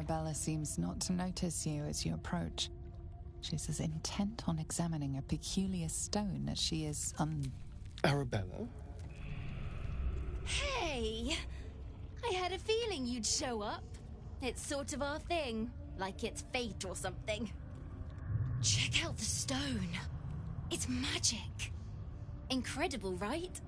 Arabella seems not to notice you as you approach. She's as intent on examining a peculiar stone as she is Arabella? Hey! I had a feeling you'd show up. It's sort of our thing, like it's fate or something. Check out the stone. It's magic. Incredible, right?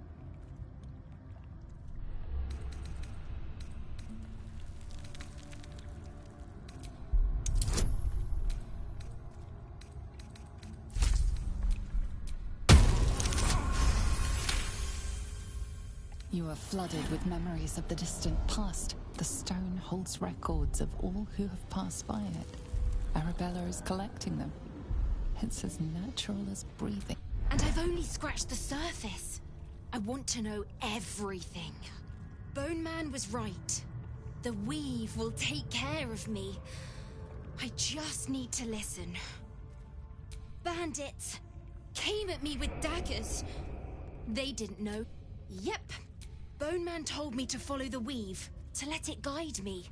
You are flooded with memories of the distant past. The stone holds records of all who have passed by it. Arabella is collecting them. It's as natural as breathing. And I've only scratched the surface. I want to know everything. Bone Man was right. The weave will take care of me. I just need to listen. Bandits came at me with daggers. They didn't know. Yep. Bone Man told me to follow the weave, to let it guide me.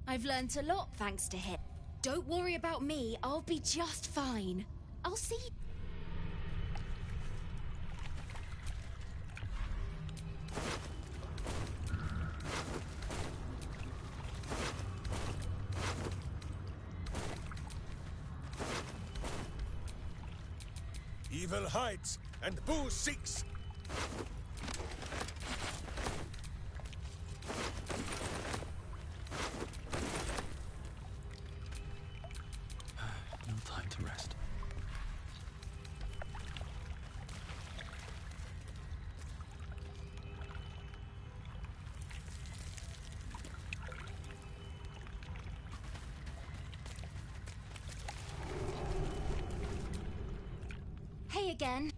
I've learnt a lot thanks to him. Don't worry about me, I'll be just fine. I'll see you. Evil hides and Boo seeks. No time to rest. Hey again.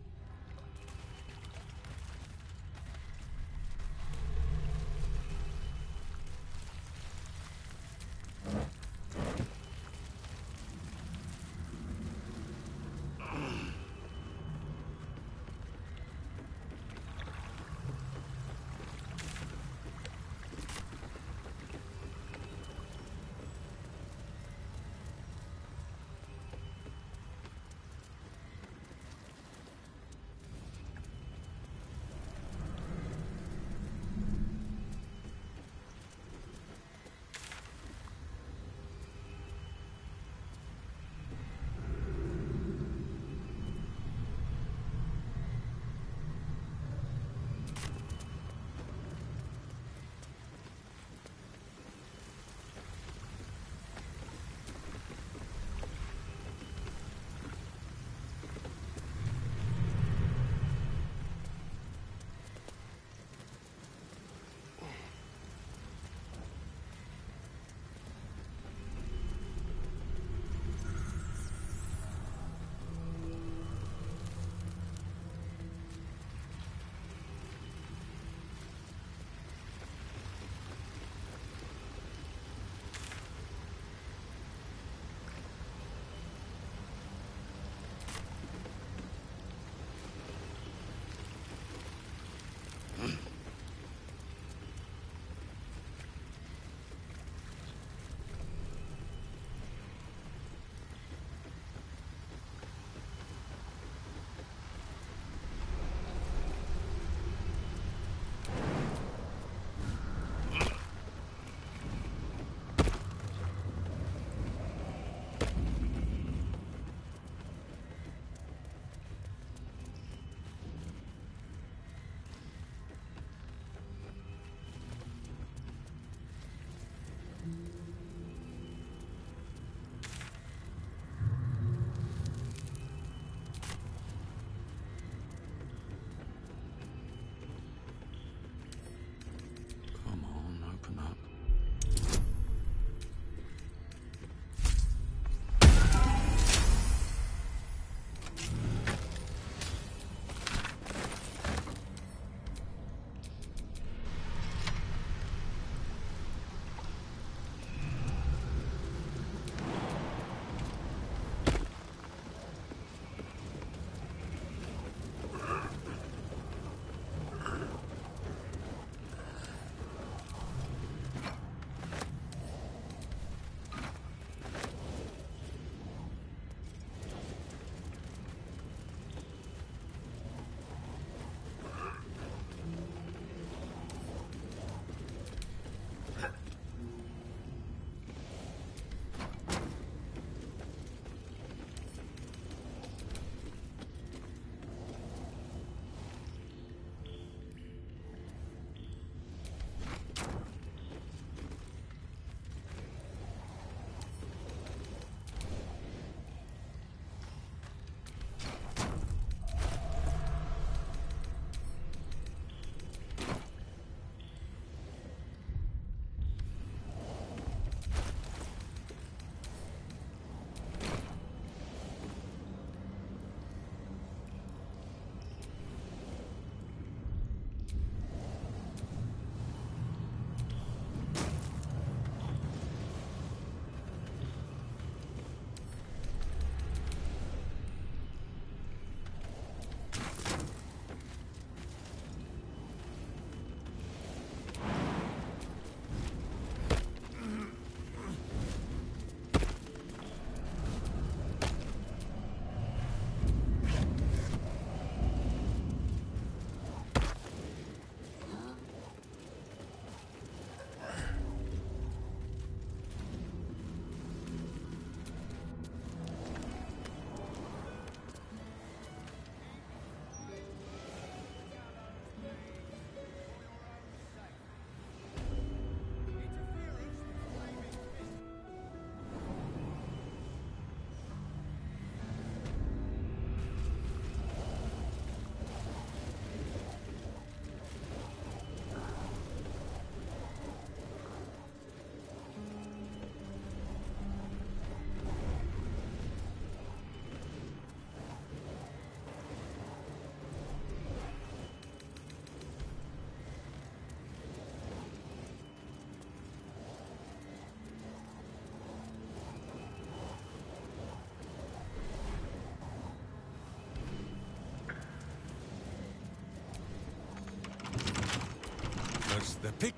pick,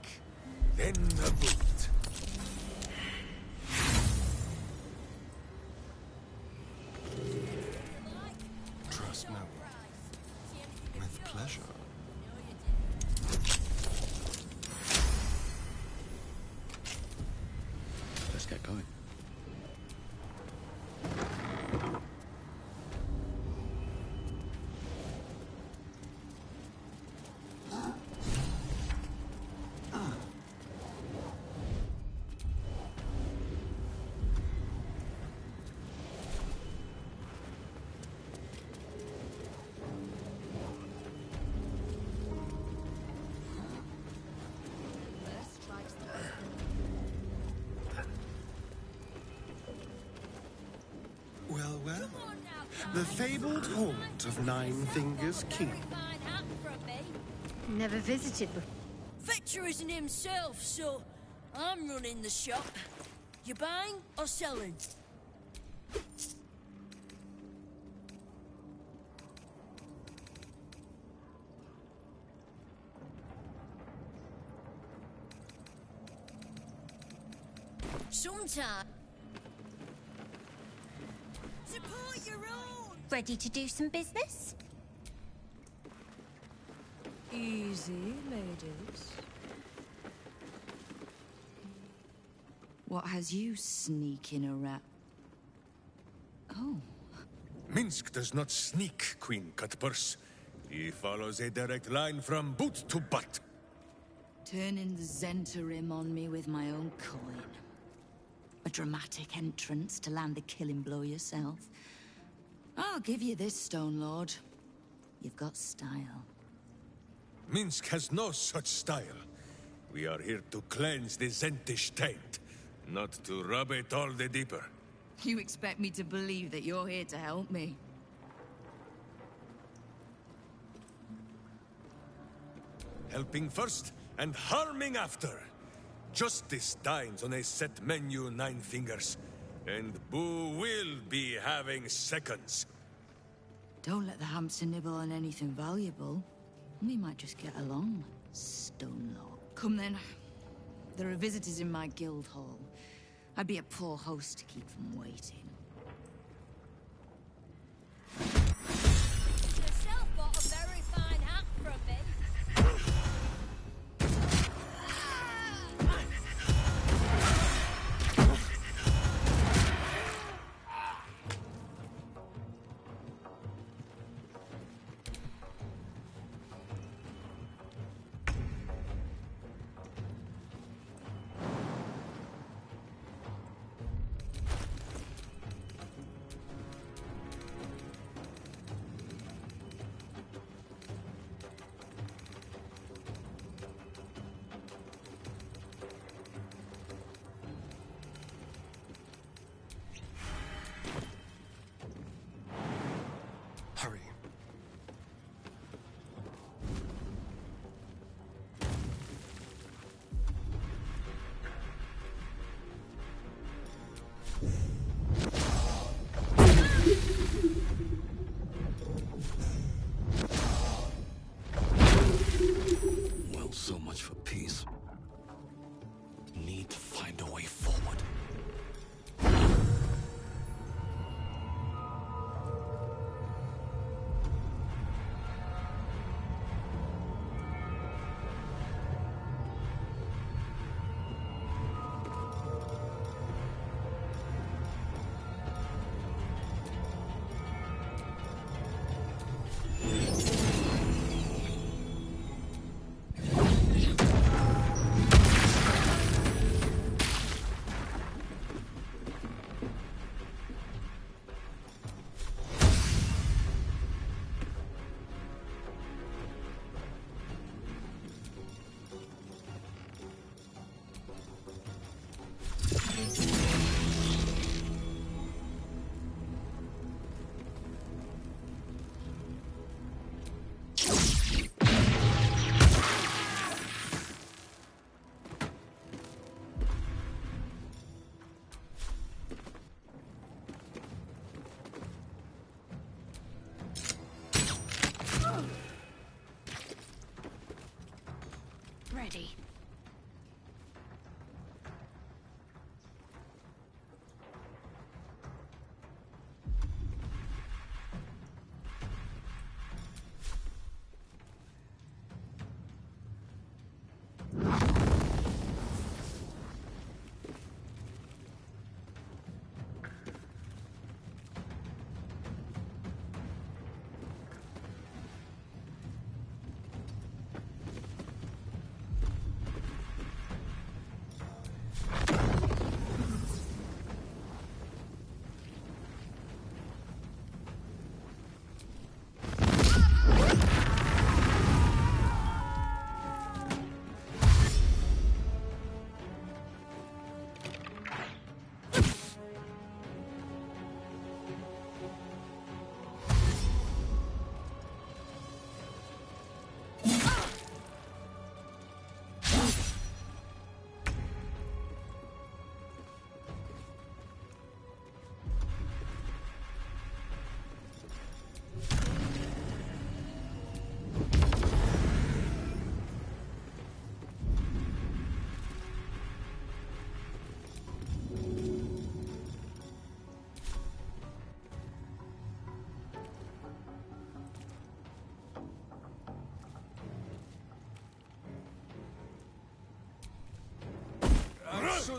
then a boot. Trust no one. With pleasure. Let's get going. Well, well. The fabled haunt of Nine Fingers Keep. Never visited before. Fetcher isn't himself, so I'm running the shop. You buying or selling? Sometime. Support your own. Ready to do some business? Easy, ladies. What has you sneaking around? Oh. Minsk does not sneak, Queen Cutpurse. He follows a direct line from boot to butt. Turning the Zentarim on me with my own coin. A dramatic entrance to land the killing blow yourself. I'll give you this, Stone Lord. You've got style. Minsk has no such style. We are here to cleanse the Zentish taint, not to rub it all the deeper. You expect me to believe that you're here to help me? Helping first and harming after. Justice dines on a set menu, Nine Fingers. And Boo will be having seconds. Don't let the hamster nibble on anything valuable. We might just get along, Stone Lord. Come then. There are visitors in my guild hall. I'd be a poor host to keep them waiting. Yourself got a very fine hat from me.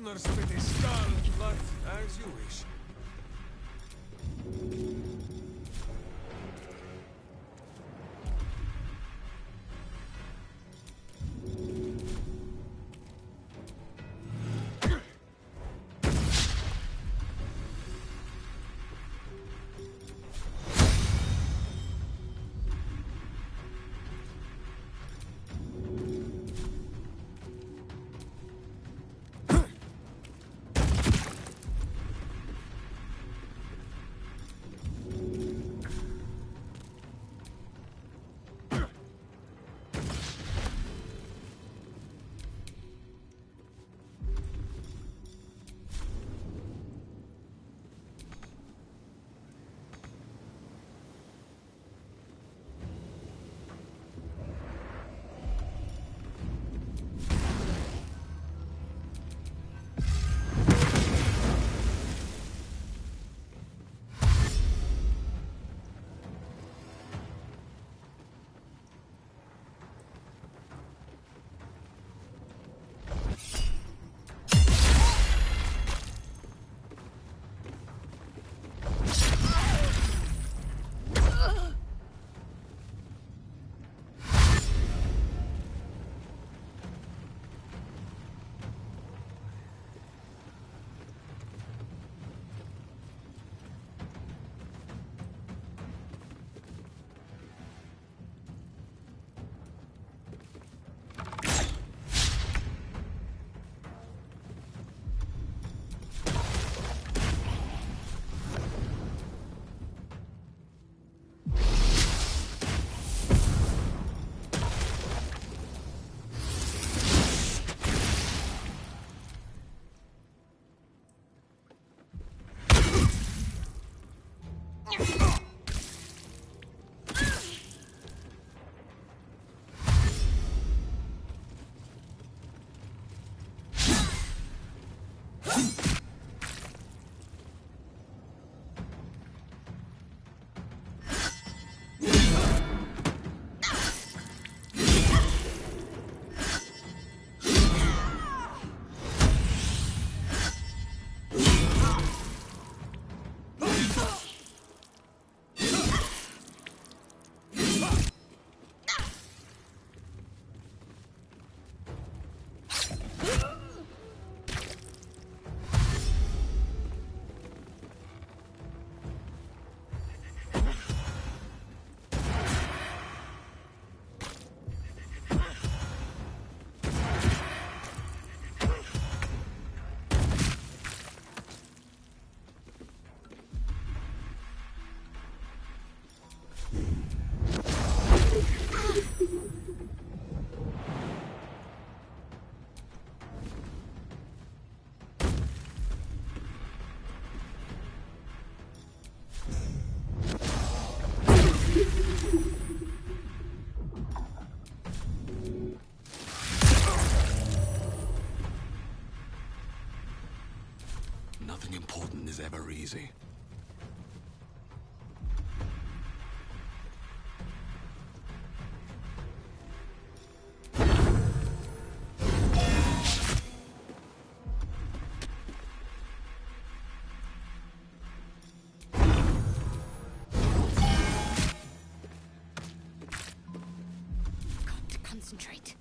Gunner's pretty stall, but as you wish. Nothing important is ever easy. Got to concentrate.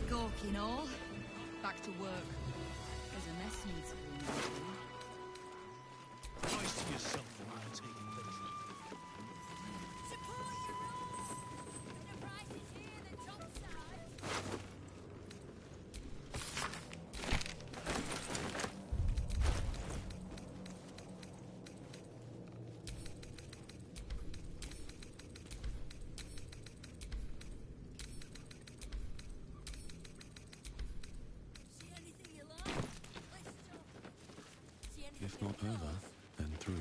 Talking all. Back to work. There's a mess needs cleaning. Rise to yourself and I'll take it better. Support your rules! The price is here, the top side! If not over, then through.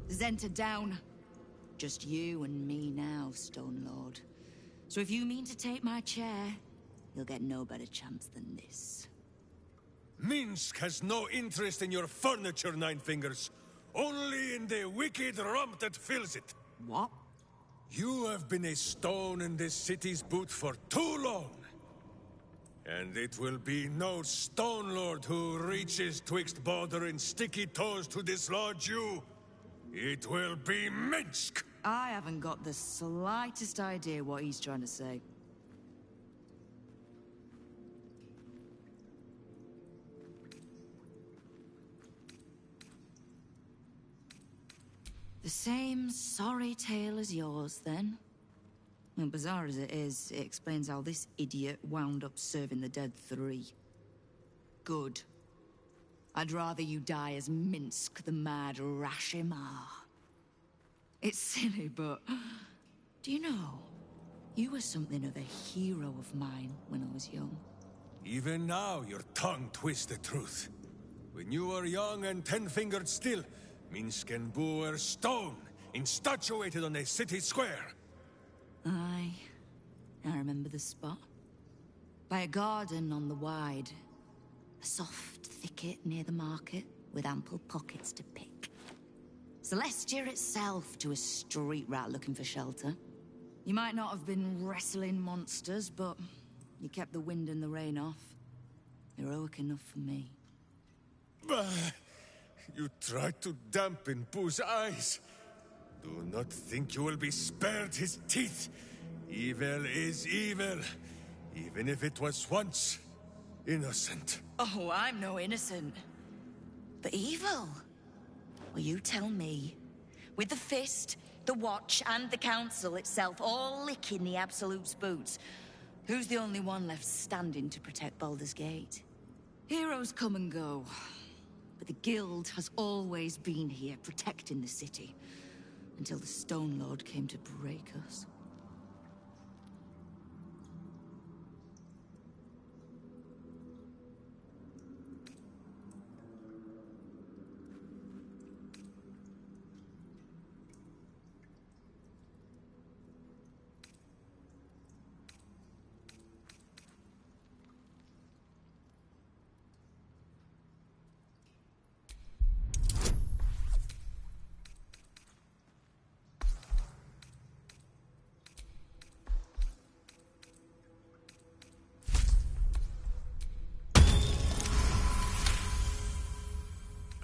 Zenta down. Just you and me now, Stone Lord. So if you mean to take my chair, you'll get no better chance than this. Minsk has no interest in your furniture, Nine Fingers. Only in the wicked rump that fills it. What? You have been a stone in this city's boot for too long. And it will be no Stone Lord who reaches twixt Baldur and sticky toes to dislodge you. It will be Minsk! I haven't got the slightest idea what he's trying to say. The same sorry tale as yours, then? And bizarre as it is, it explains how this idiot wound up serving the dead three. Good. I'd rather you die as Minsk the Mad Rashimar. It's silly, but... do you know? You were something of a hero of mine when I was young. Even now, your tongue twists the truth. When you were young and ten-fingered still, Minsk and Boo were stone, instatuated on a city square. Aye. I remember the spot. By a garden on the Wide. A soft thicket near the market, with ample pockets to pick. Celestia itself to a street rat looking for shelter. You might not have been wrestling monsters, but you kept the wind and the rain off. Heroic enough for me. Bah! You tried to dampen Boo's eyes. Do not think you will be spared his teeth. Evil is evil, even if it was once innocent. Oh, I'm no innocent. But evil? Well, you tell me. With the Fist, the Watch, and the Council itself all licking the Absolute's boots, who's the only one left standing to protect Baldur's Gate? Heroes come and go. But the Guild has always been here, protecting the city. Until the Stone Lord came to break us.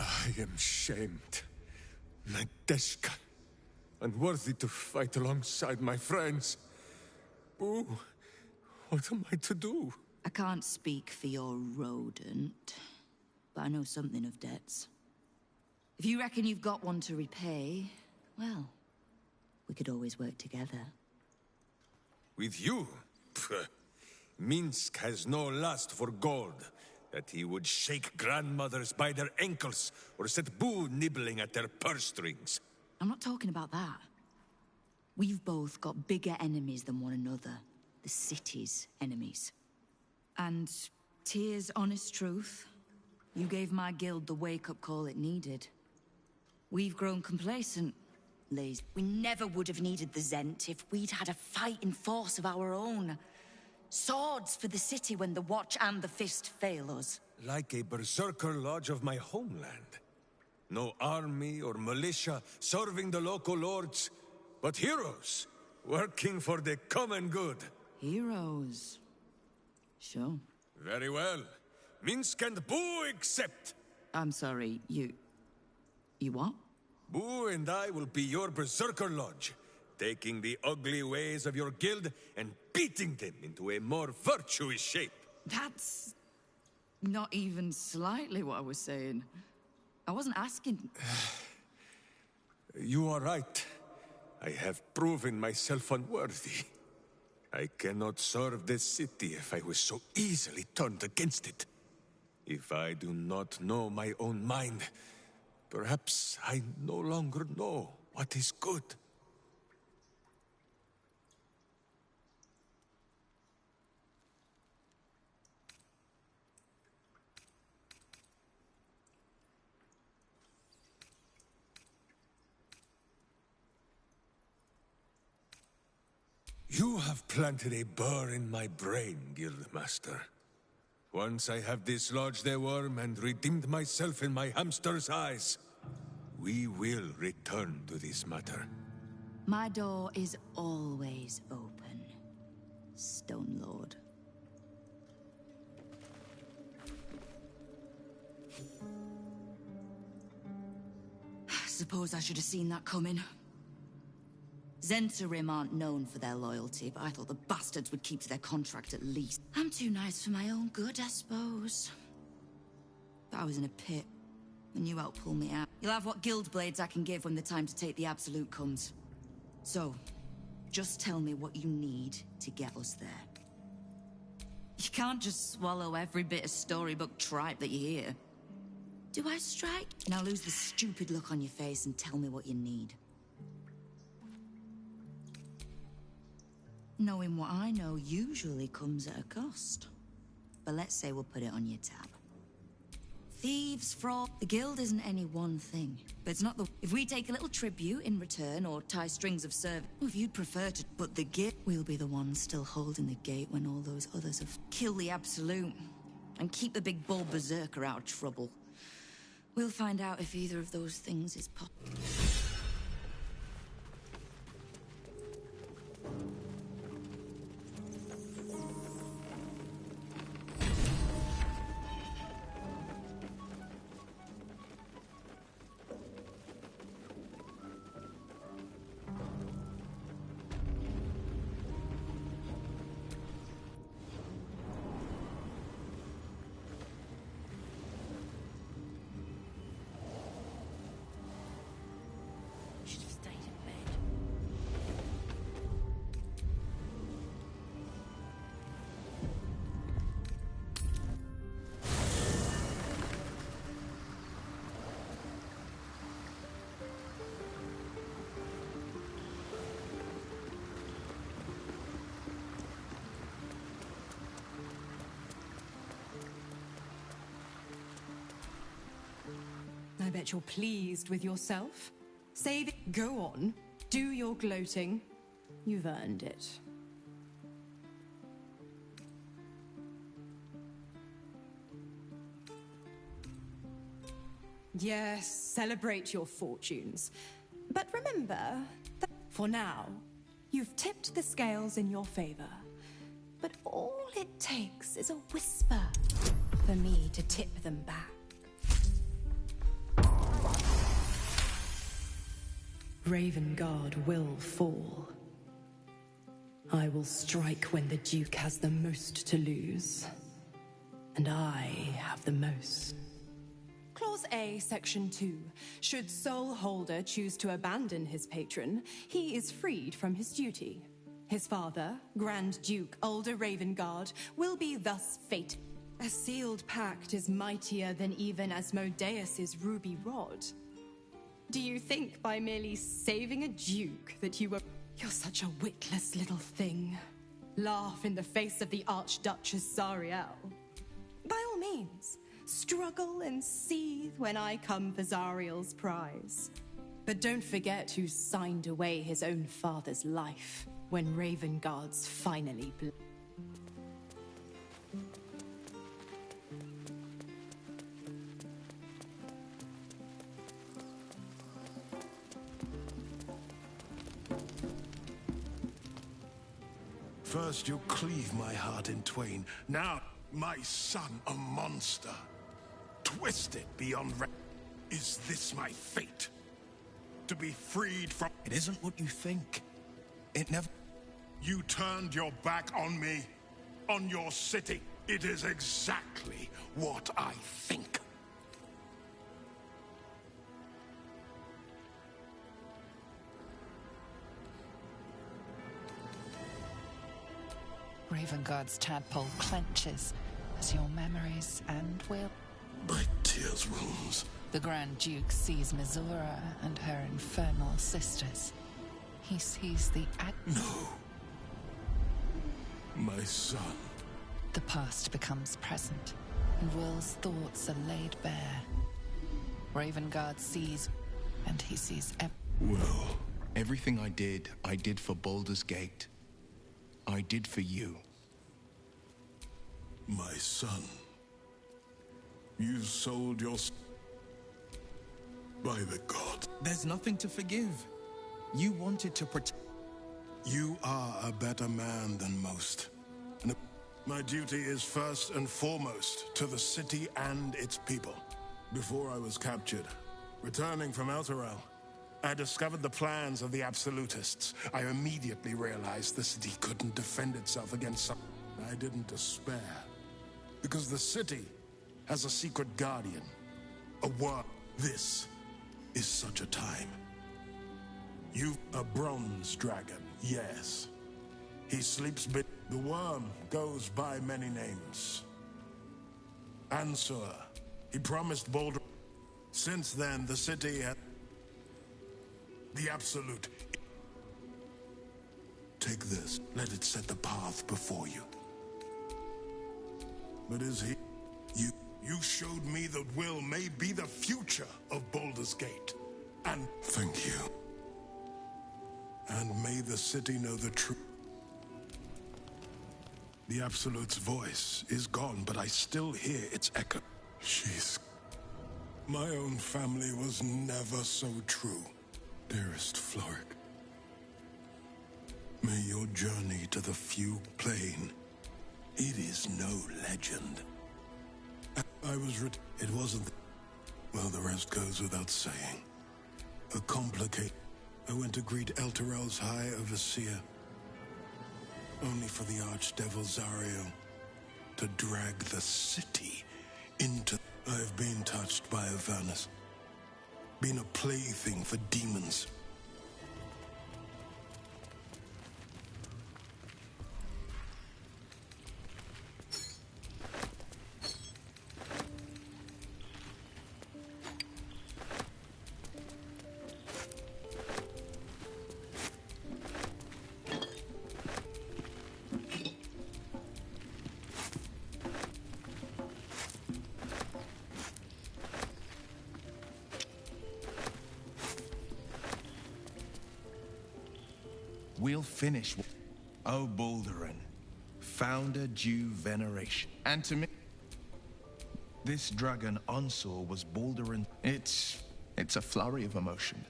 I am shamed. Nadeshka. Unworthy to fight alongside my friends. Boo, what am I to do? I can't speak for your rodent, but I know something of debts. If you reckon you've got one to repay, well, we could always work together. With you? Pfft. Minsk has no lust for gold. That he would shake grandmothers by their ankles, or set Boo nibbling at their purse strings. I'm not talking about that. We've both got bigger enemies than one another. The city's enemies. And, Tyr's honest truth, you gave my guild the wake-up call it needed. We've grown complacent, lazy. We never would have needed the Zent if we'd had a fighting force of our own. Swords for the city when the Watch and the Fist fail us. Like a berserker lodge of my homeland. No army or militia serving the local lords, but heroes working for the common good. Heroes? Sure. Very well. Minsk and Boo accept. I'm sorry, you what? Boo and I will be your Berserker Lodge, taking the ugly ways of your guild and beating them into a more virtuous shape. That's not even slightly what I was saying. I wasn't asking. You are right. I have proven myself unworthy. I cannot serve this city if I was so easily turned against it. If I do not know my own mind, perhaps I no longer know what is good. You have planted a burr in my brain, Guildmaster. Once I have dislodged the worm and redeemed myself in my hamster's eyes, we will return to this matter. My door is always open, Stone Lord. Suppose I should have seen that coming. Zentarim aren't known for their loyalty, but I thought the bastards would keep to their contract at least. I'm too nice for my own good, I suppose. But I was in a pit, and you helped pull me out. You'll have what guild blades I can give when the time to take the Absolute comes. So, just tell me what you need to get us there. You can't just swallow every bit of storybook tripe that you hear. Do I strike? Now lose the stupid look on your face and tell me what you need. Knowing what I know usually comes at a cost. But let's say we'll put it on your tab. Thieves, fraud... The guild isn't any one thing. But it's not the... If we take a little tribute in return or tie strings of service... If you'd prefer to... But the guild... We'll be the ones still holding the gate when all those others have... Kill the Absolute. And keep the big bull berserker out of trouble. We'll find out if either of those things is possible. Should have stayed in bed. I bet you're pleased with yourself. Save it. Go on. Do your gloating. You've earned it. Yes, celebrate your fortunes. But remember that for now, you've tipped the scales in your favor. But all it takes is a whisper for me to tip them back. Ravengard will fall. I will strike when the Duke has the most to lose. And I have the most. Clause A, Section 2. Should Soul Holder choose to abandon his patron, he is freed from his duty. His father, Grand Duke Ulder Ravengard, will be thus fated. A sealed pact is mightier than even Asmodeus's ruby rod. Do you think by merely saving a duke that you were... You're such a witless little thing. Laugh in the face of the Archduchess Zariel. By all means, struggle and seethe when I come for Zariel's prize. But don't forget who signed away his own father's life when Ravengard's finally... First you cleave my heart in twain. Now, my son a monster. Twisted beyond Is this my fate? To be freed from... It isn't what you think. It never... You turned your back on me, on your city. It is exactly what I think. Ravengard's tadpole clenches as your memories and will... My tears rooms. The Grand Duke sees Mizora and her infernal sisters. He sees the No. My son. The past becomes present, and Will's thoughts are laid bare. Ravengard sees, and he sees Will. Everything I did for Baldur's Gate. I did for you. My son. You sold your... By the gods. There's nothing to forgive. You wanted to protect... You are a better man than most. And my duty is first and foremost to the city and its people. Before I was captured, returning from Elturel, I discovered the plans of the Absolutists. I immediately realized the city couldn't defend itself against some... I didn't despair. Because the city has a secret guardian. A worm. This is such a time. You've a bronze dragon, yes. He sleeps the worm goes by many names. Ansur. He promised Baldur. Since then, the city had... The Absolute. Take this. Let it set the path before you. But is he... You showed me that Will may be the future of Baldur's Gate. And thank you. And may the city know the truth. The Absolute's voice is gone, but I still hear its echo. My own family was never so true. Dearest Floric, may your journey to the Fugue Plain... It is no legend. I was it wasn't... Well, the rest goes without saying. A complicated... I went to greet Elturel's High Overseer, only for the Archdevil Zariel to drag the city into... I've been touched by Avernus. Been a plaything for demons. We'll finish. O Baldurin, founder due veneration. And to me, this dragon Ansur was Baldurin. It's a flurry of emotion.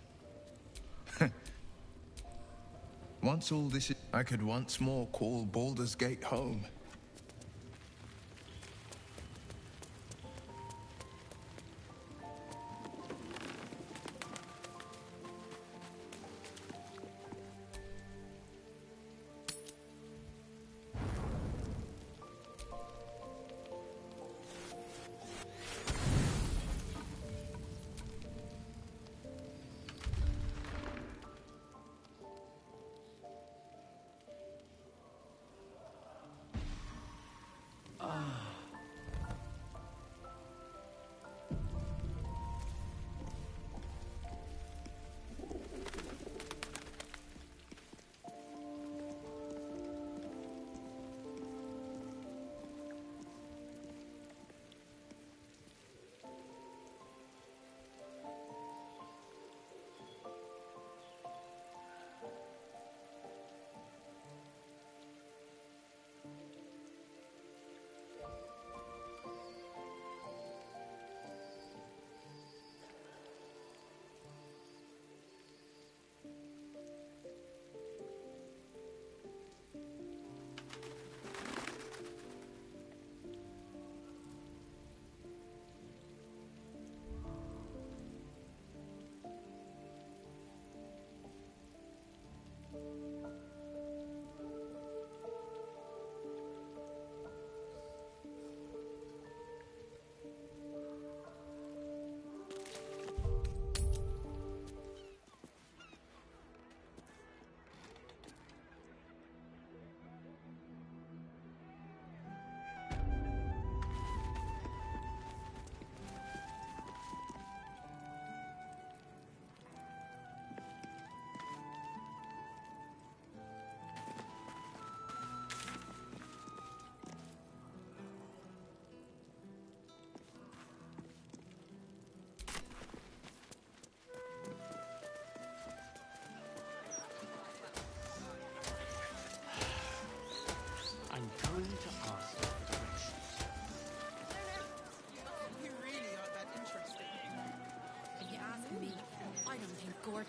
Once all this is, I could once more call Baldur's Gate home.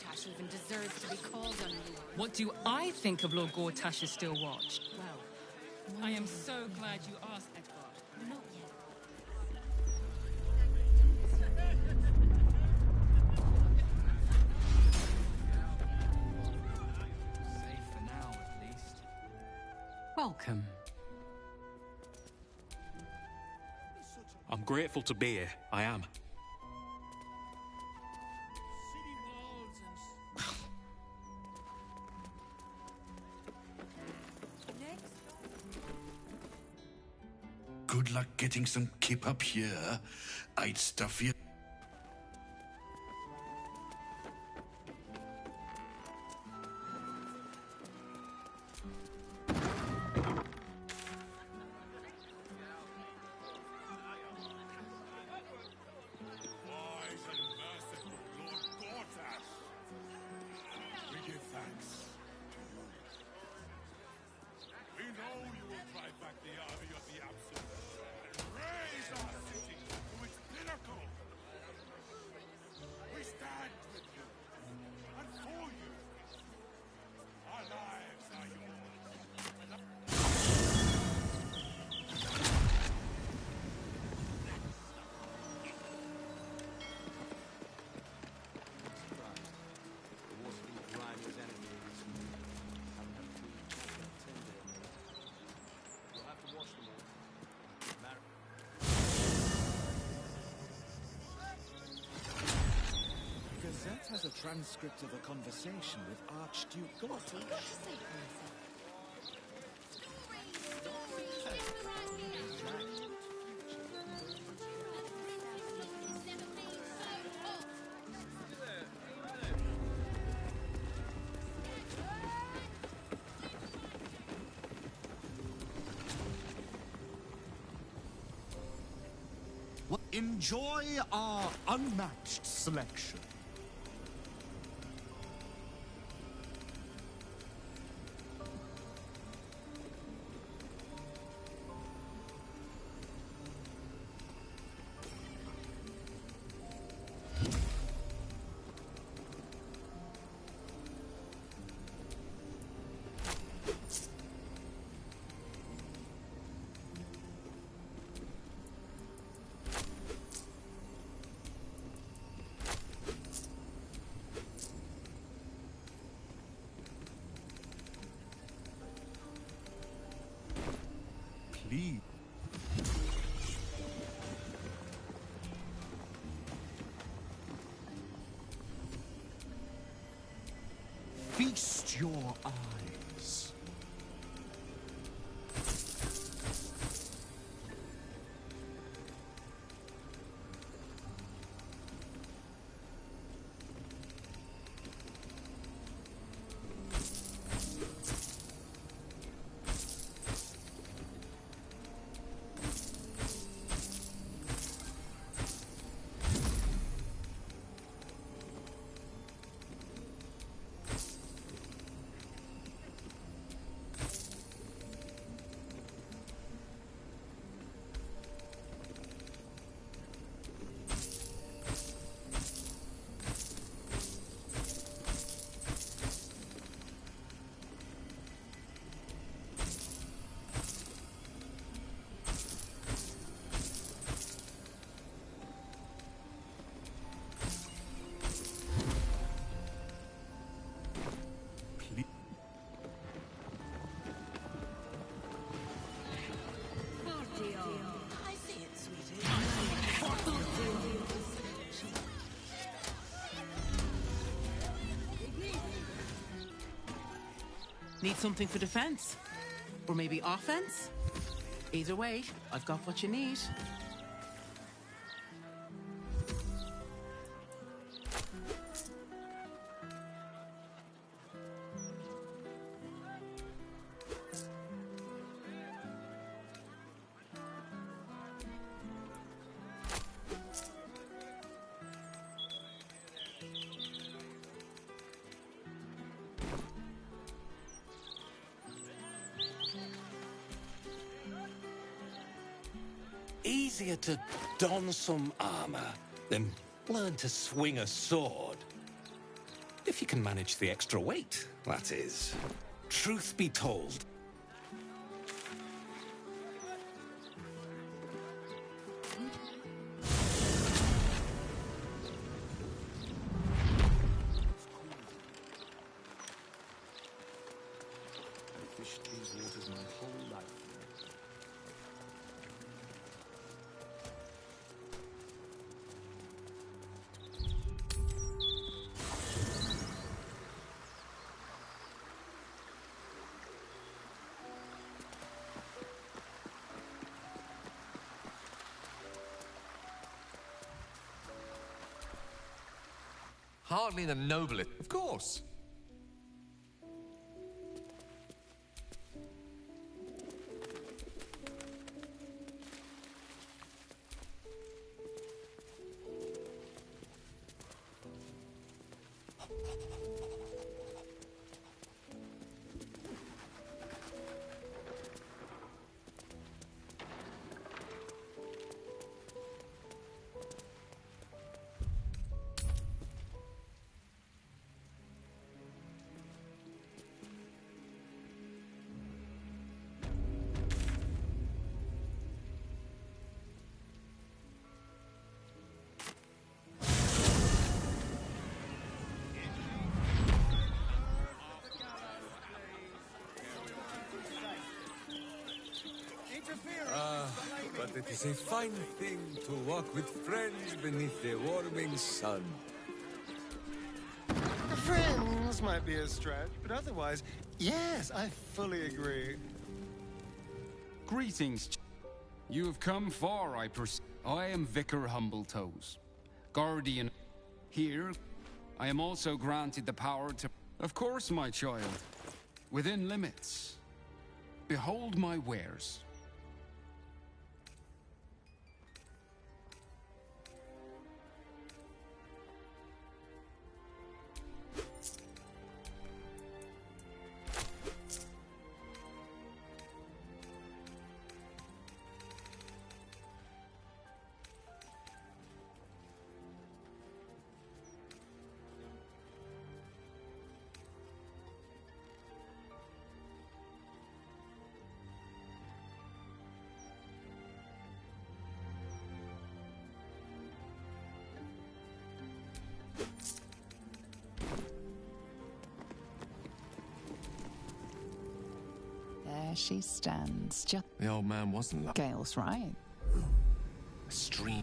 Gortash even deserves to be called unruly. What do I think of Lord Gortash's still watch? Well, I am so glad you asked, Edgar. Not yet. Safe for now, at least. Welcome. I'm grateful to be here. I am. Good luck getting some kip up here. I'd stuff you. Gazette has a transcript of a conversation with Archduke Gortash. Enjoy our unmatched selection. Please. Feast your eyes. Need something for defense? Or maybe offense? Either way, I've got what you need. Easier to don some armor than learn to swing a sword. If you can manage the extra weight, that is. Truth be told. I've fished these waters my whole life. Hardly the noblest, of course. But it is a fine thing to walk with friends beneath the warming sun. Friends might be a stretch, but otherwise, yes, I fully agree. Greetings. You have come far, I perceive. I am Vicar Humbletoes, guardian. Here, I am also granted the power to... Of course, my child. Within limits. Behold my wares. There she stands, just... The old man wasn't like... Gale's right. A stream.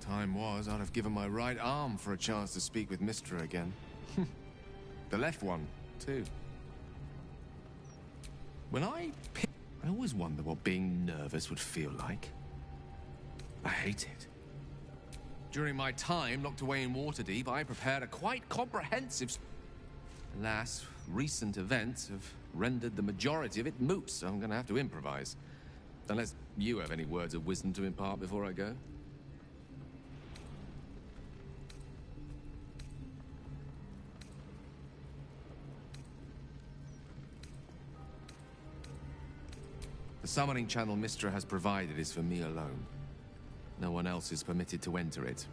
Time was, I'd have given my right arm for a chance to speak with Mistra again. The left one, too. When I always wonder what being nervous would feel like. I hate it. During my time locked away in Waterdeep, I prepared a quite comprehensive... Alas, recent events have rendered the majority of it moot, so I'm going to have to improvise. Unless you have any words of wisdom to impart before I go. The summoning channel Mistra has provided is for me alone. No one else is permitted to enter it,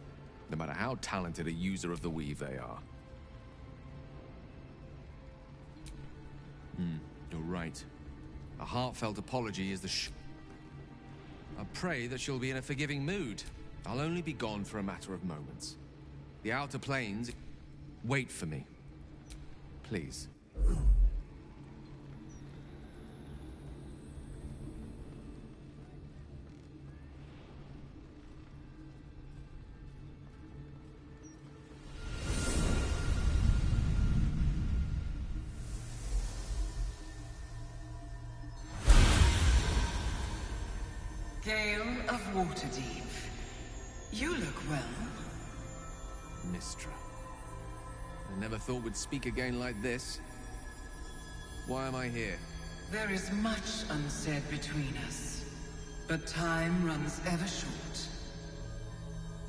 no matter how talented a user of the weave they are. You're right. A heartfelt apology is the I pray that she'll be in a forgiving mood. I'll only be gone for a matter of moments. The outer planes... Wait for me. Please. Gale of Waterdeep. You look well. Mistra. I never thought we'd speak again like this. Why am I here? There is much unsaid between us, but time runs ever short.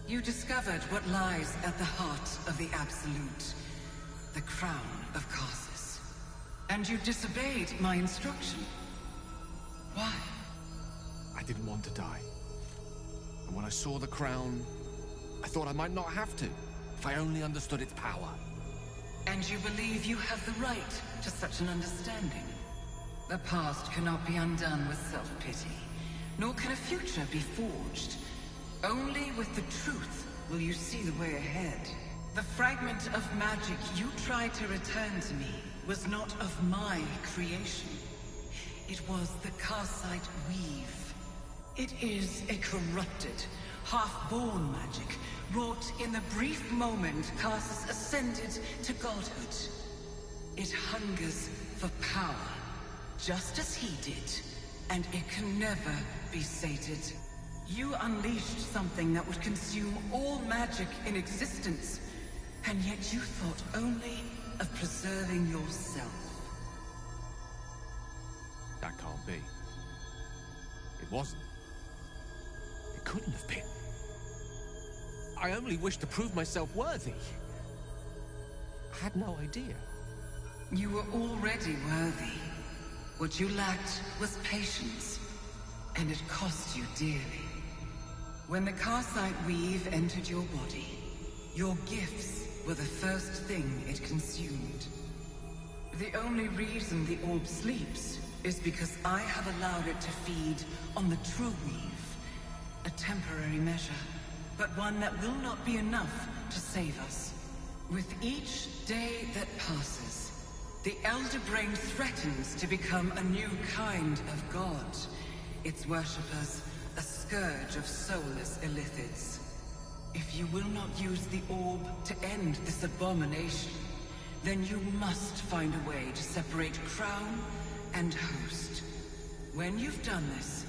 You discovered what lies at the heart of the Absolute, the crown of Karsus. And you disobeyed my instruction. Why? I didn't want to die. And when I saw the crown, I thought I might not have to, if I only understood its power. And you believe you have the right to such an understanding? The past cannot be undone with self-pity, nor can a future be forged. Only with the truth will you see the way ahead. The fragment of magic you tried to return to me was not of my creation. It was the Karsite Weave. It is a corrupted, half-born magic, wrought in the brief moment Karsus ascended to godhood. It hungers for power, just as he did, and it can never be sated. You unleashed something that would consume all magic in existence, and yet you thought only of preserving yourself. That can't be. It wasn't. It couldn't have been. I only wished to prove myself worthy. I had no idea. You were already worthy. What you lacked was patience, and it cost you dearly. When the Karsite Weave entered your body, your gifts were the first thing it consumed. The only reason the orb sleeps is because I have allowed it to feed on the true weave. A temporary measure, but one that will not be enough to save us. With each day that passes, the Elder Brain threatens to become a new kind of god. Its worshippers, a scourge of soulless illithids. If you will not use the orb to end this abomination, then you must find a way to separate crown and host. When you've done this,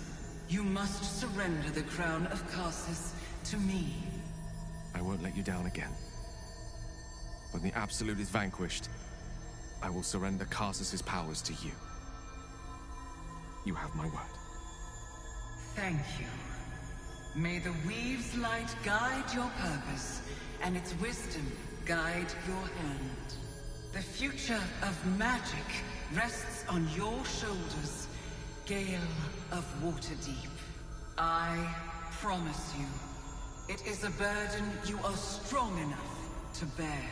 you must surrender the crown of Karsus to me. I won't let you down again. When the Absolute is vanquished, I will surrender Karsus's powers to you. You have my word. Thank you. May the Weave's light guide your purpose, and its wisdom guide your hand. The future of magic rests on your shoulders, Gale of Waterdeep. I promise you, it is a burden you are strong enough to bear.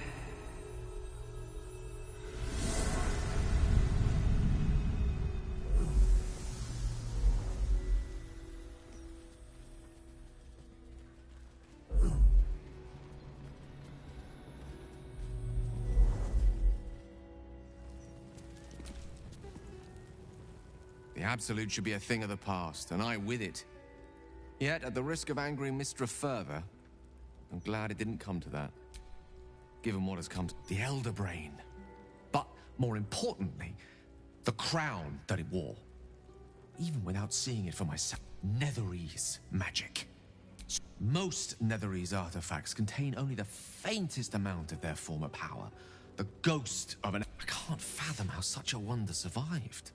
The Absolute should be a thing of the past, and I with it. Yet, at the risk of angering Mistra further, I'm glad it didn't come to that. Given what has come to the Elder Brain. But, more importantly, the crown that it wore. Even without seeing it for myself. Netherese magic. Most Netherese artifacts contain only the faintest amount of their former power. The ghost of an... I can't fathom how such a wonder survived.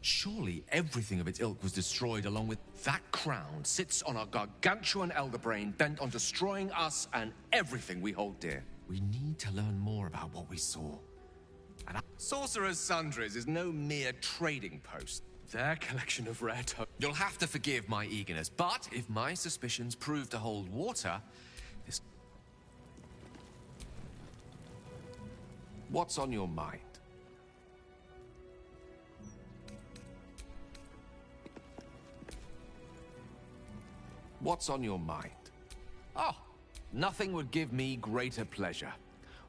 Surely everything of its ilk was destroyed along with... That crown sits on a gargantuan elder brain bent on destroying us and everything we hold dear. We need to learn more about what we saw. And Sorcerer's Sundries is no mere trading post. Their collection of rare You'll have to forgive my eagerness, but if my suspicions prove to hold water, this... What's on your mind? What's on your mind? Oh, nothing would give me greater pleasure.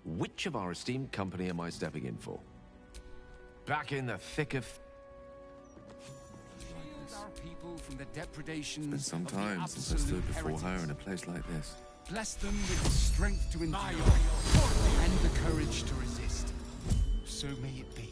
Which of our esteemed company am I stepping in for? Back in the thick of... Shield our people from the depredations. It's been some time since I stood before her in a place like this. Bless them with the strength to endure and the courage to resist. So may it be.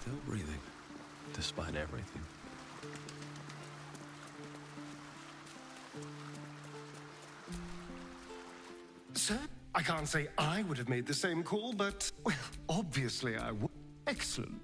Still breathing, despite everything. Sir, I can't say I would have made the same call, but, well, obviously I would. Excellent.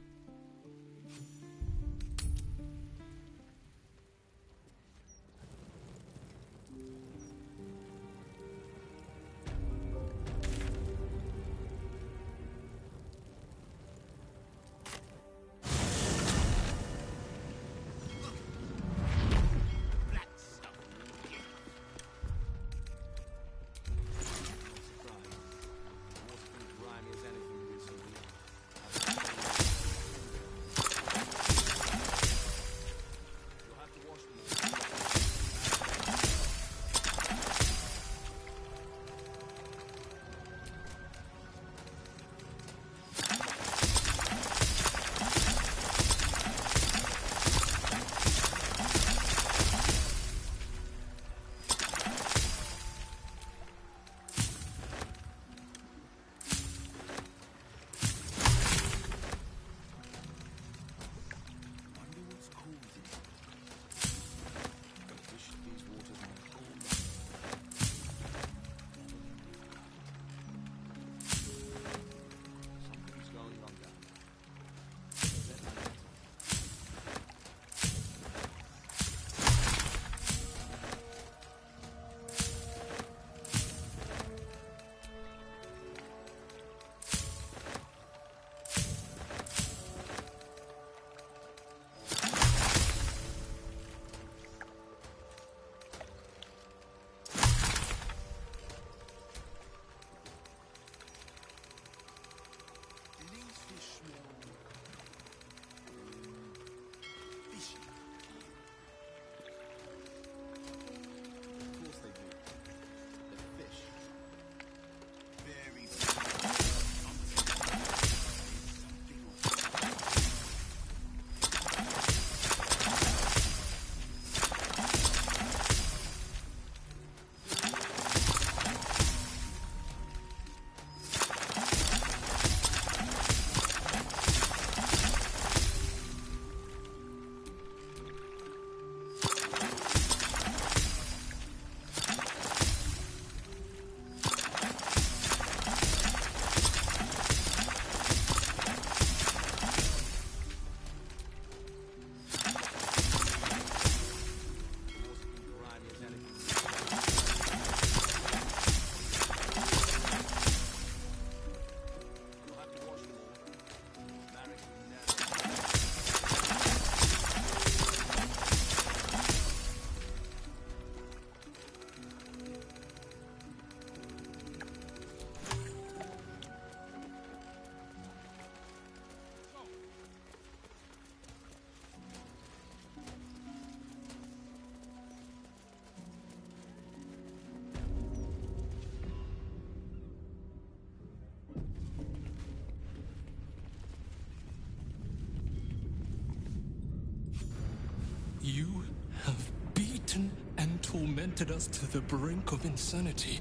You have beaten and tormented us to the brink of insanity.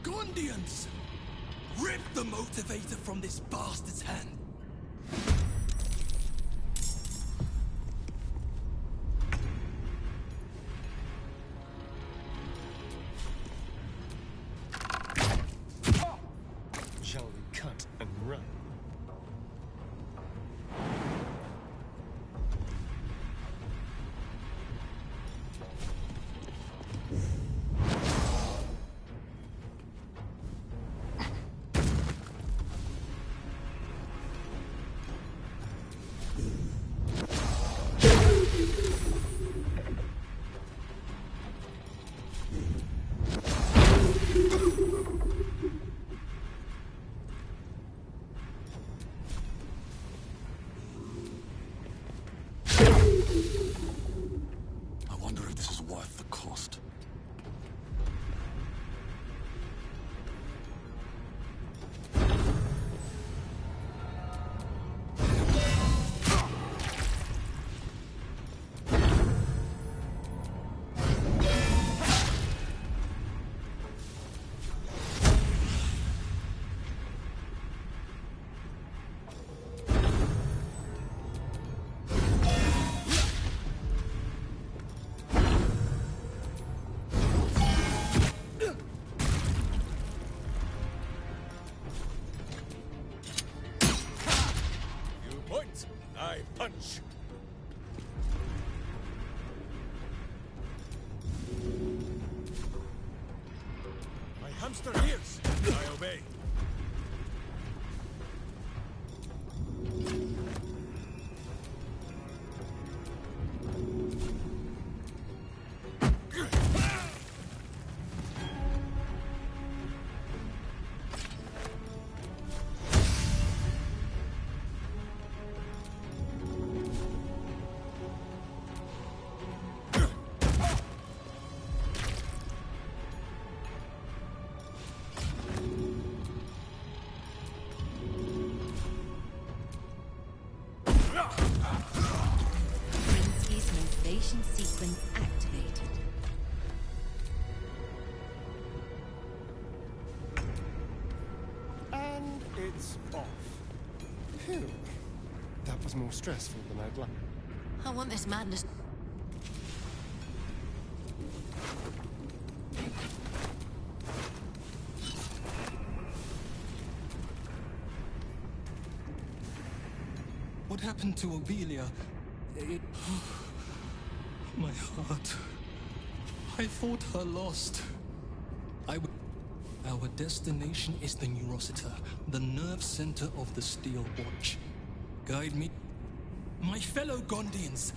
Gondians! Rip the motivator from this bastard's hand! Shall we cut and run? Hamster hears. I obey. Princey's motivation sequence activated. And it's off. Phew. That was more stressful than I'd like. I want this madness. What happened to Obelia? My heart. I thought her lost. Our destination is the Neurosita, the nerve center of the Steel Watch. Guide me. My fellow Gondians.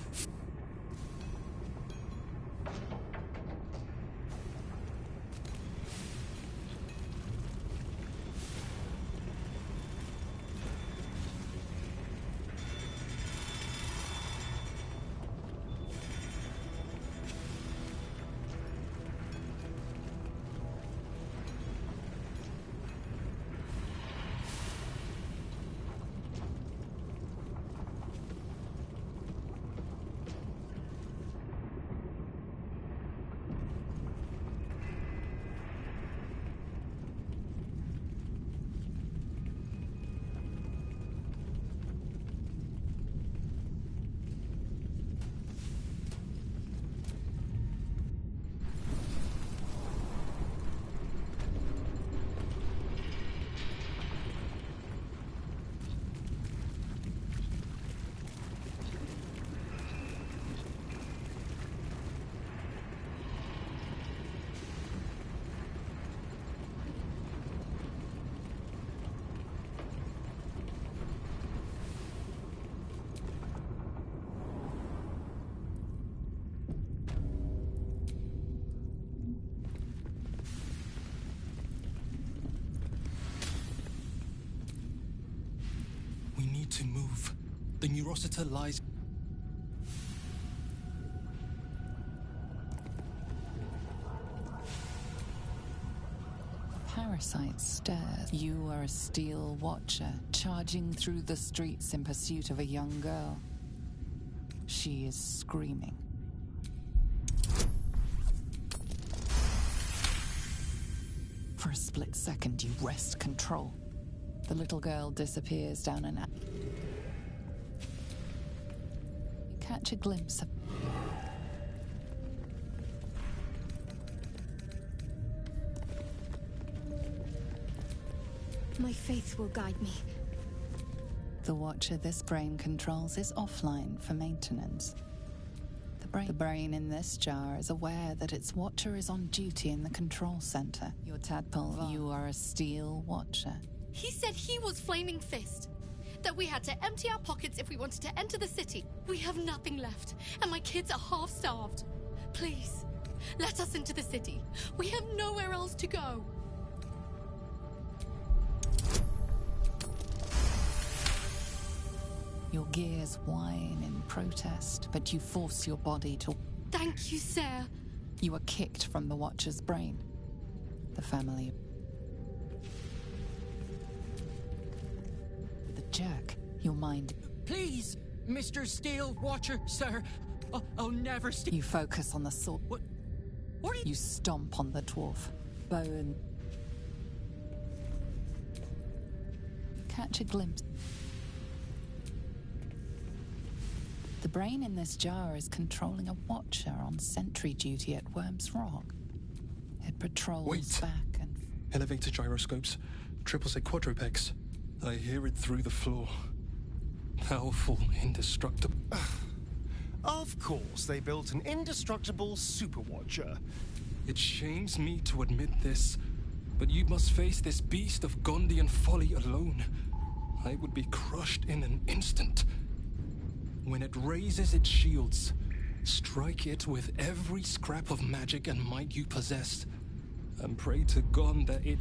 We need to move. The Neurosita lies... Parasite stares. You are a Steel Watcher, charging through the streets in pursuit of a young girl. She is screaming. For a split second, you wrest control. The little girl disappears down an alley. You catch a glimpse of... My faith will guide me. The Watcher this brain controls is offline for maintenance. The brain in this jar is aware that its Watcher is on duty in the control center. Your tadpole, you are a Steel Watcher. He said he was Flaming Fist. That we had to empty our pockets if we wanted to enter the city. We have nothing left, and my kids are half-starved. Please, let us into the city. We have nowhere else to go. Your gears whine in protest, but you force your body to... Thank you, sir. You are kicked from the Watcher's brain. The family... With a jerk, your mind... Please, Mr. Steel Watcher, sir. I'll never steal... You focus on the sword. What are you... You stomp on the dwarf. Bone... Catch a glimpse... The brain in this jar is controlling a Watcher on sentry duty at Worm's Rock. It patrols back and... Elevator gyroscopes. Triple set quadrupex. I hear it through the floor. Powerful, indestructible. Of course, they built an indestructible super watcher. It shames me to admit this, But you must face this beast of Gondian folly alone. I would be crushed in an instant. When it raises its shields, strike it with every scrap of magic and might you possess, and pray to God that it...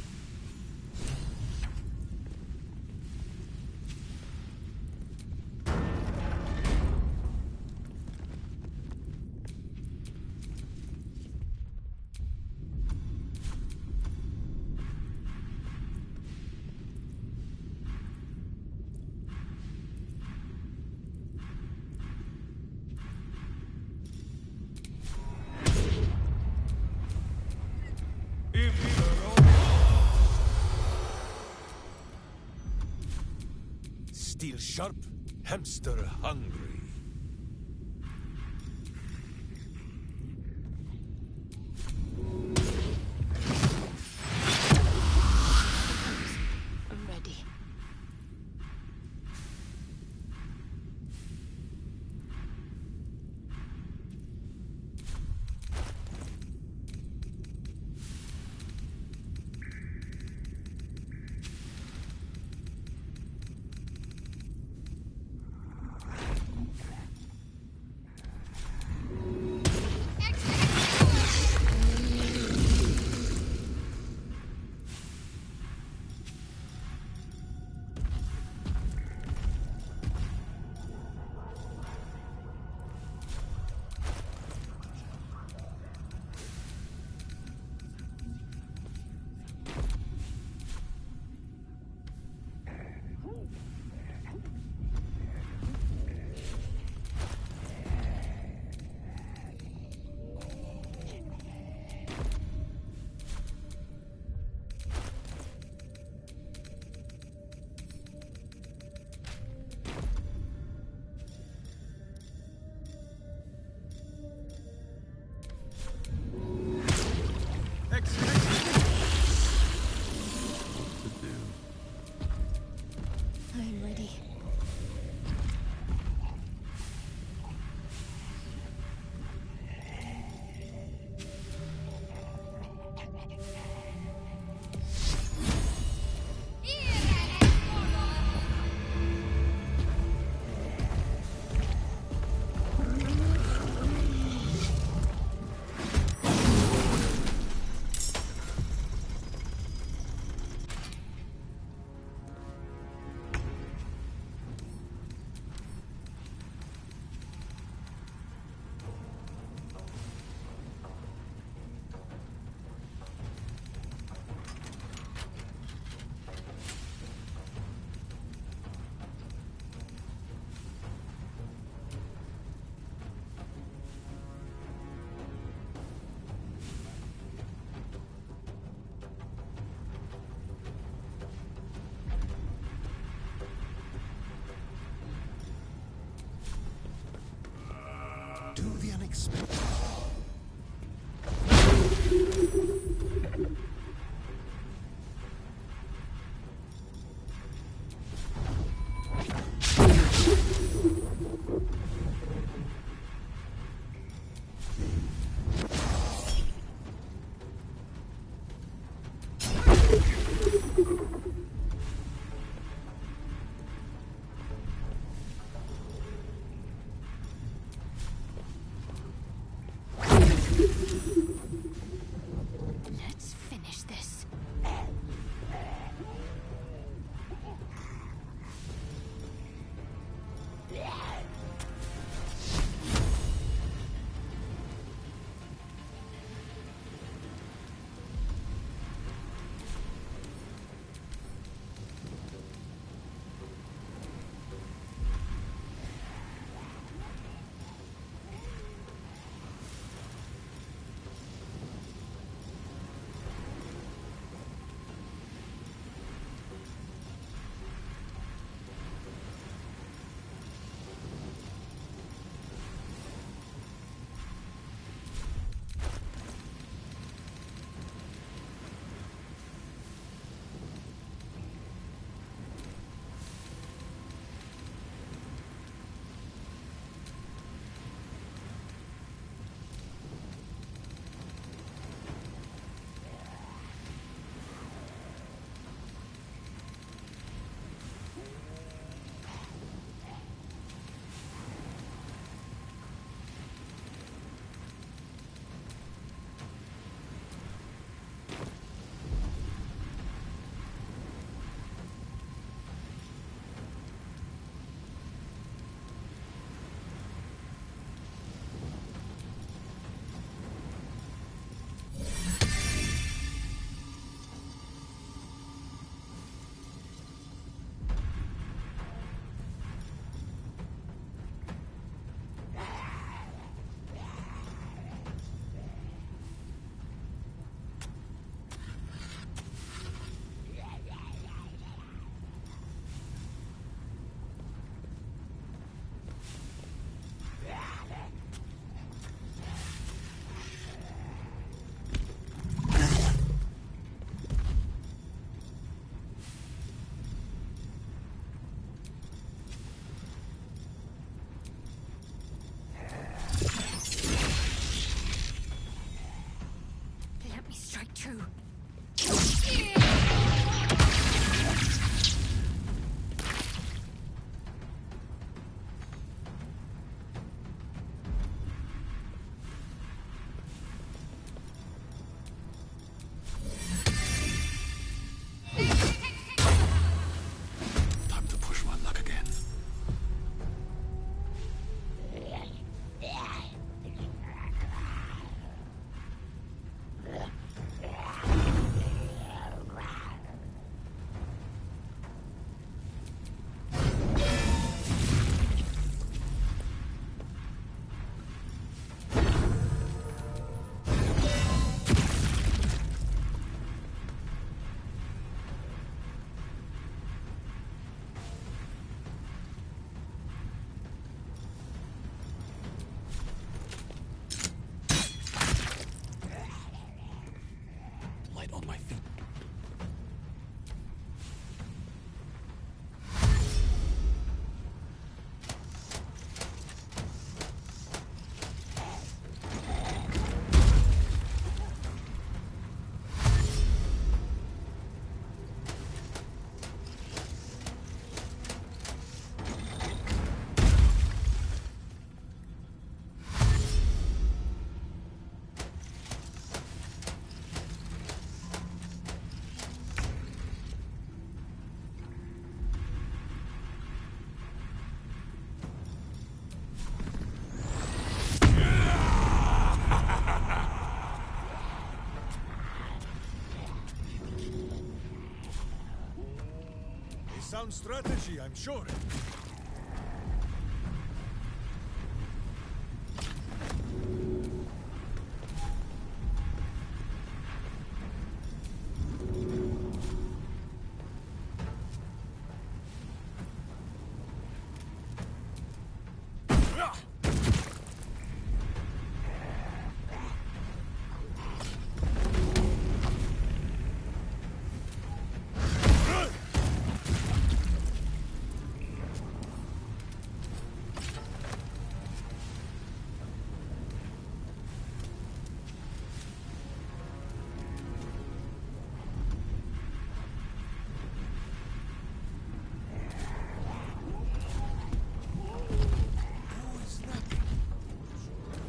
Steel sharp, hamster hungry. I'm ready. I'm ready. Do the unexpected. true. Time to push my luck again. Light on my feet. Sound strategy, I'm sure.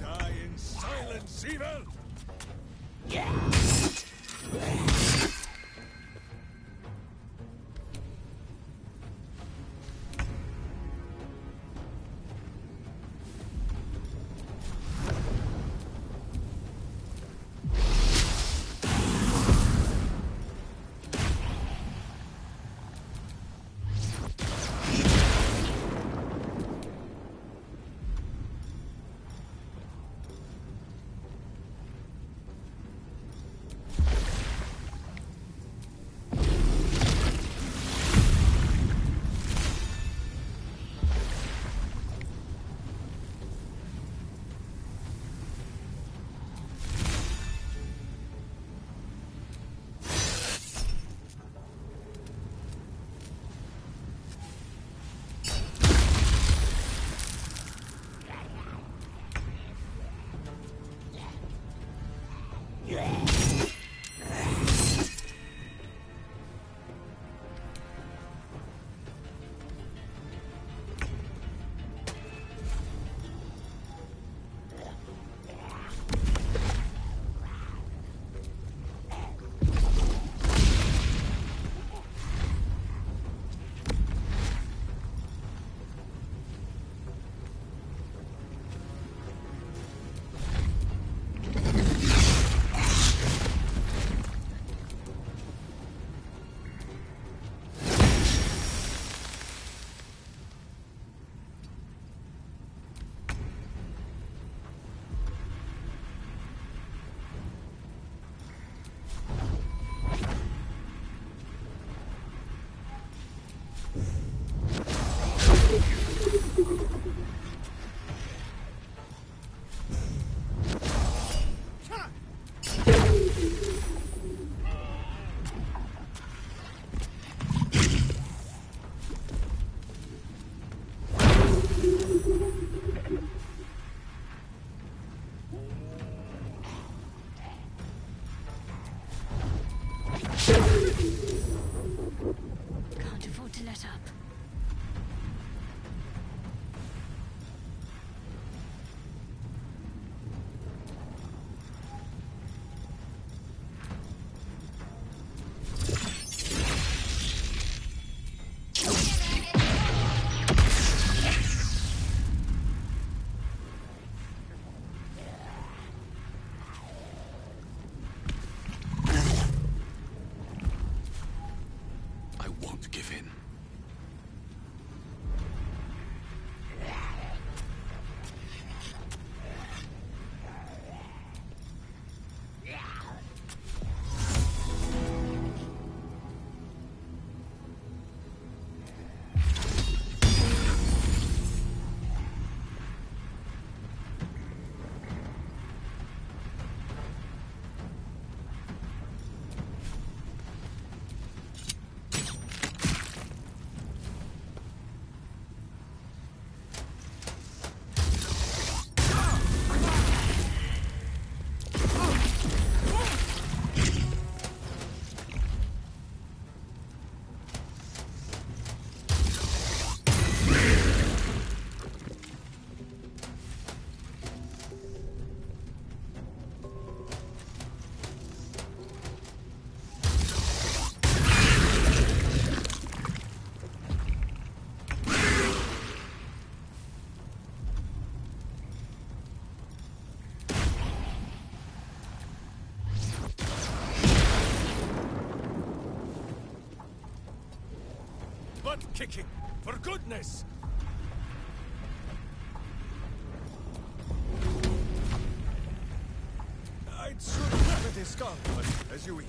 Die in silence, evil! kicking, for goodness! I'd sooner let his skull, but as you wish.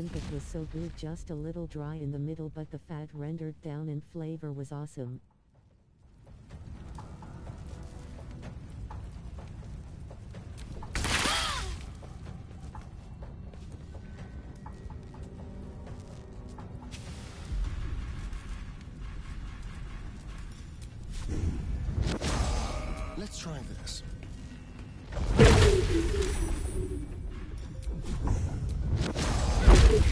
wasn't that was so good, just a little dry in the middle, but the fat rendered down and flavor was awesome. Let's try this. What's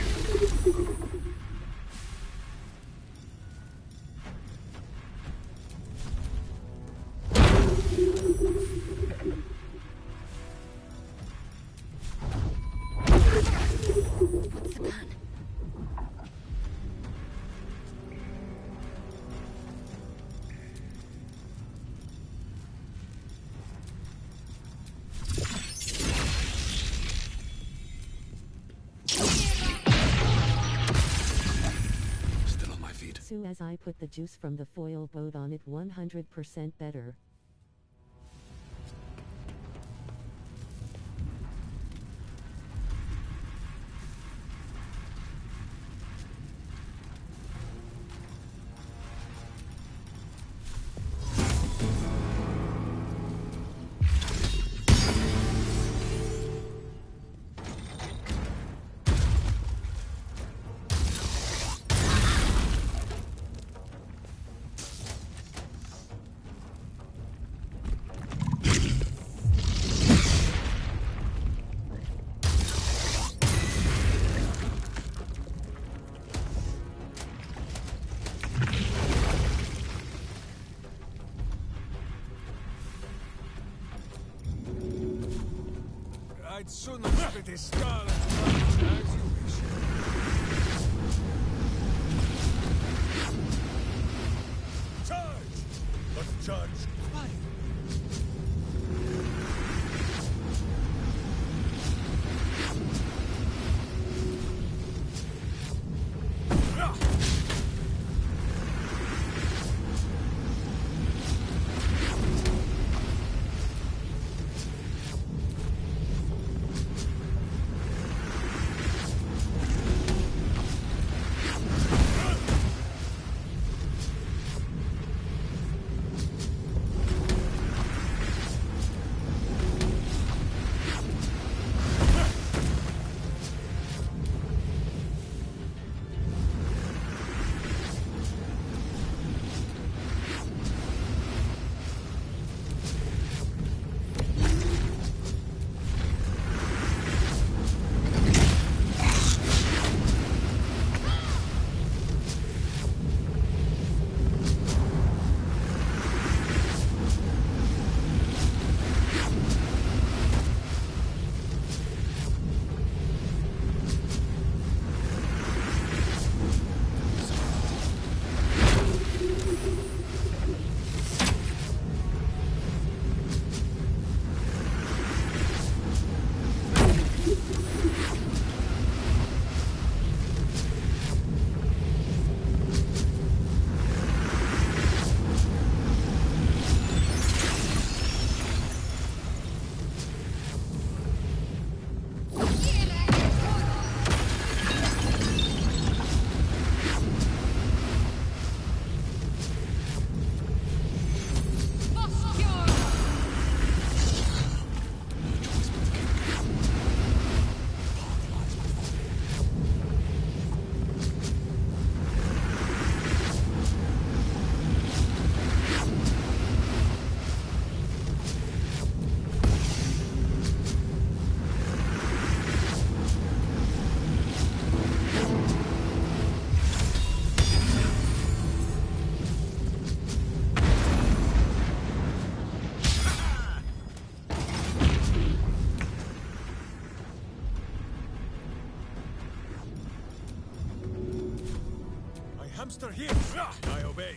the plan? Still on my feet. So as I put the juice from the foil boat on it, 100% better. I'd sooner spit his skull as you wish. Charge! But charge quiet. Hamster here! I obey.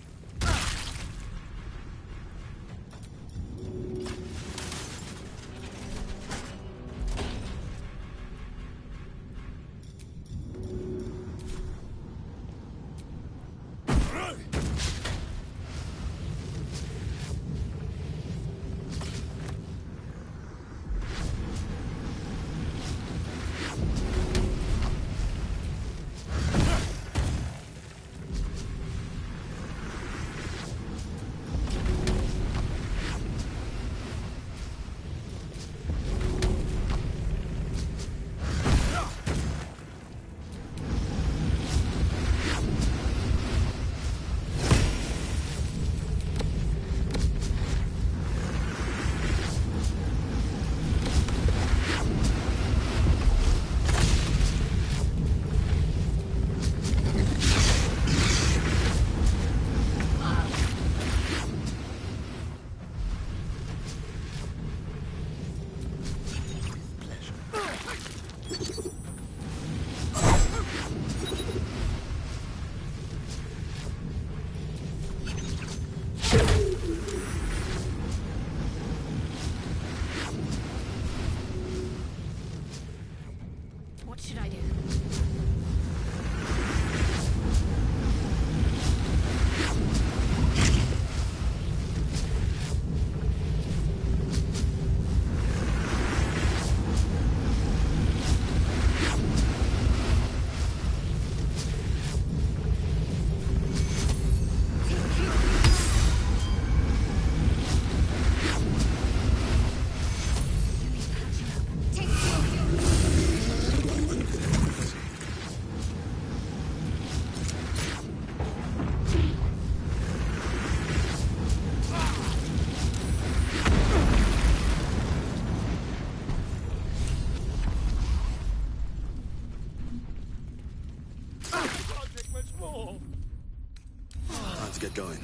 get going.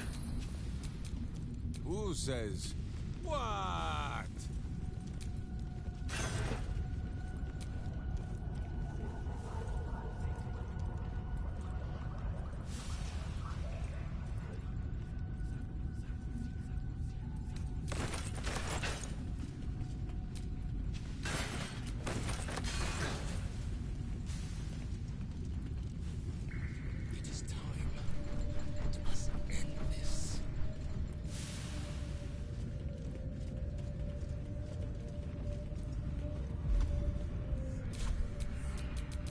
Who says what? It is time. It must end this.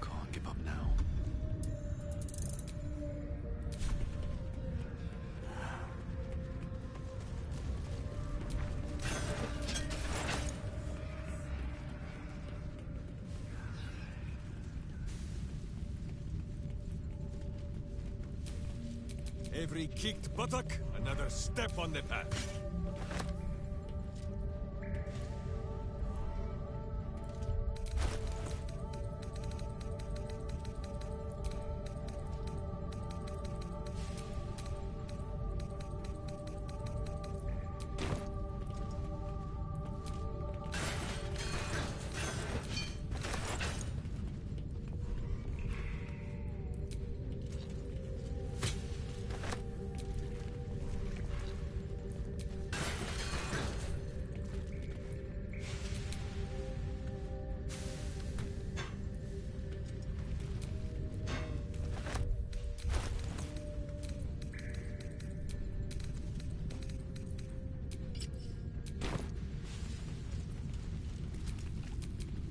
Can't give up now. Every kicked buttock, another step on the path.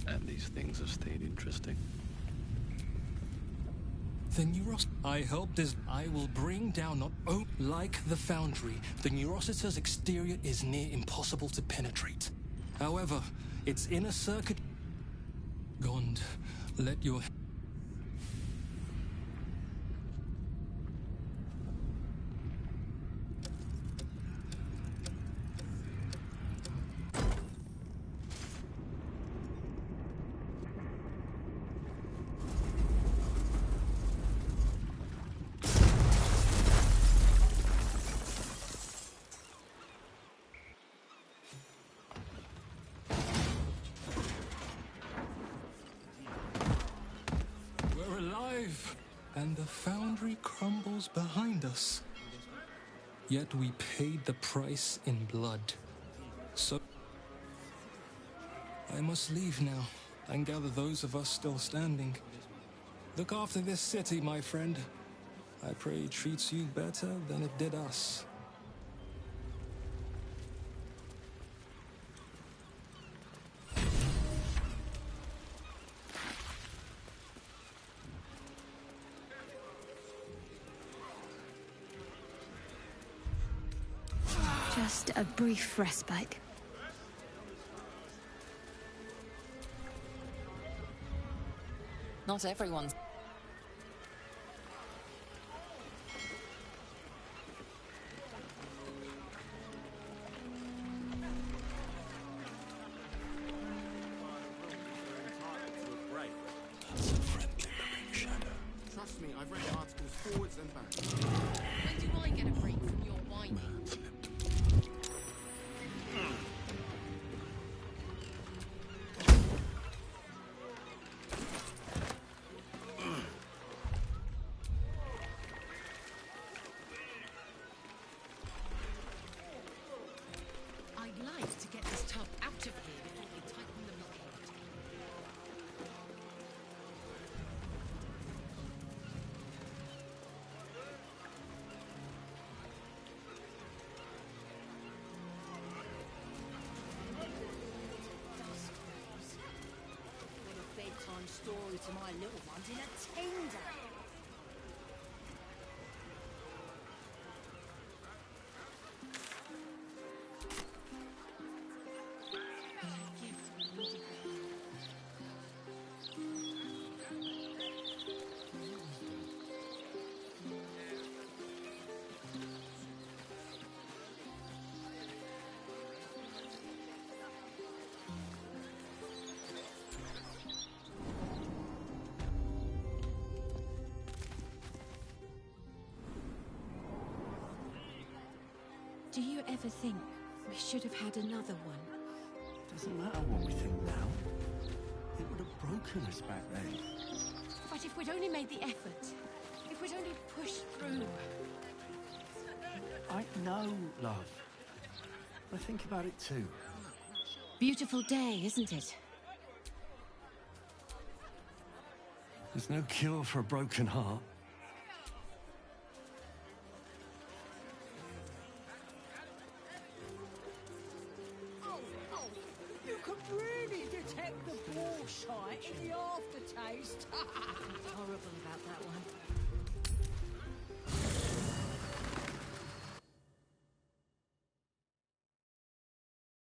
And these things have stayed interesting. The Neuros... I hope this... I will bring down not... Oh, like the Foundry, the Neurosita's exterior is near impossible to penetrate. However, its inner circuit... Gond, let your... We're alive, and the Foundry crumbles behind us. Yet we paid the price in blood. So... I must leave now, and gather those of us still standing. Look after this city, my friend. I pray it treats you better than it did us. Just a brief respite. Not everyone's. That's a friendly living shadow. Trust me, I've read articles forwards and back. When do I get a break from your whining? I'd like to get this tub out of here before we tighten the blockade. Bedtime story to my little ones in a tender. Do you ever think we should have had another one? Doesn't matter what we think now. It would have broken us back then. But if we'd only made the effort, if we'd only pushed through... I know, love. I think about it too. Beautiful day, isn't it? There's no cure for a broken heart. You could really detect the bullshit in the aftertaste. Horrible about that one.